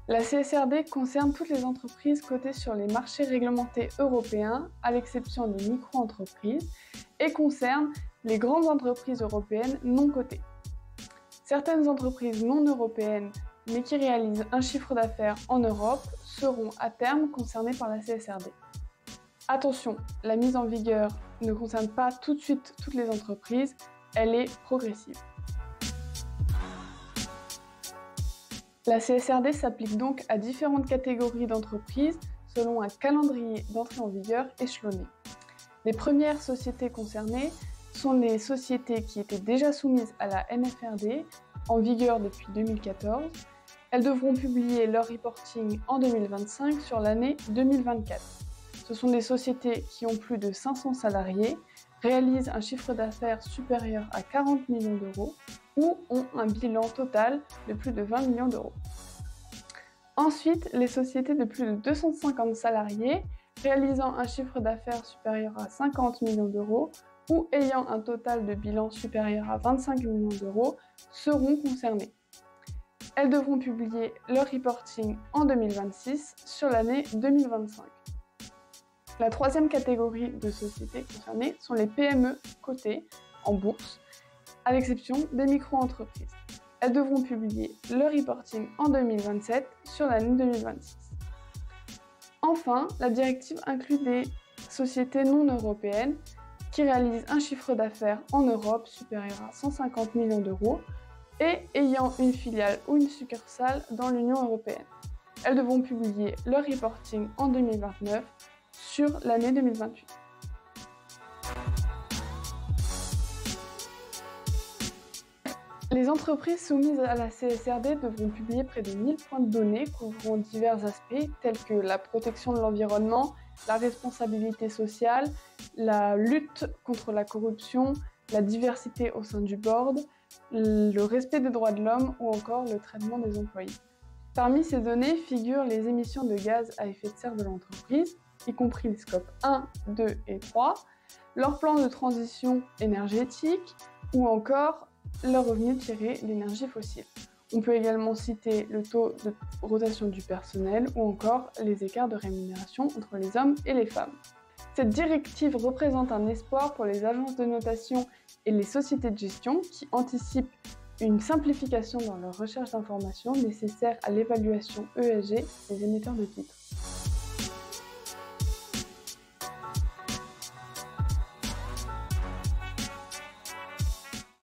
La CSRD concerne toutes les entreprises cotées sur les marchés réglementés européens, à l'exception des micro-entreprises, et concerne les grandes entreprises européennes non cotées. Certaines entreprises non européennes, mais qui réalisent un chiffre d'affaires en Europe, seront à terme concernées par la CSRD. Attention, la mise en vigueur ne concerne pas tout de suite toutes les entreprises, elle est progressive. La CSRD s'applique donc à différentes catégories d'entreprises selon un calendrier d'entrée en vigueur échelonné. Les premières sociétés concernées sont les sociétés qui étaient déjà soumises à la NFRD, en vigueur depuis 2014. Elles devront publier leur reporting en 2025 sur l'année 2024. Ce sont des sociétés qui ont plus de 500 salariés, réalisent un chiffre d'affaires supérieur à 40 millions d'euros ou ont un bilan total de plus de 20 millions d'euros. Ensuite, les sociétés de plus de 250 salariés, réalisant un chiffre d'affaires supérieur à 50 millions d'euros ou ayant un total de bilan supérieur à 25 millions d'euros, seront concernées. Elles devront publier leur reporting en 2026 sur l'année 2025. La troisième catégorie de sociétés concernées sont les PME cotées en bourse, à l'exception des micro-entreprises. Elles devront publier leur reporting en 2027 sur l'année 2026. Enfin, la directive inclut des sociétés non européennes qui réalisent un chiffre d'affaires en Europe supérieur à 150 millions d'euros et ayant une filiale ou une succursale dans l'Union européenne. Elles devront publier leur reporting en 2029 sur l'année 2028. Les entreprises soumises à la CSRD devront publier près de 1000 points de données couvrant divers aspects tels que la protection de l'environnement, la responsabilité sociale, la lutte contre la corruption, la diversité au sein du board, le respect des droits de l'homme ou encore le traitement des employés. Parmi ces données figurent les émissions de gaz à effet de serre de l'entreprise, y compris les scopes 1, 2 et 3, leur plan de transition énergétique ou encore leurs revenus tirés d'énergie fossile. On peut également citer le taux de rotation du personnel ou encore les écarts de rémunération entre les hommes et les femmes. Cette directive représente un espoir pour les agences de notation et les sociétés de gestion qui anticipent une simplification dans leur recherche d'informations nécessaire à l'évaluation ESG des émetteurs de titres.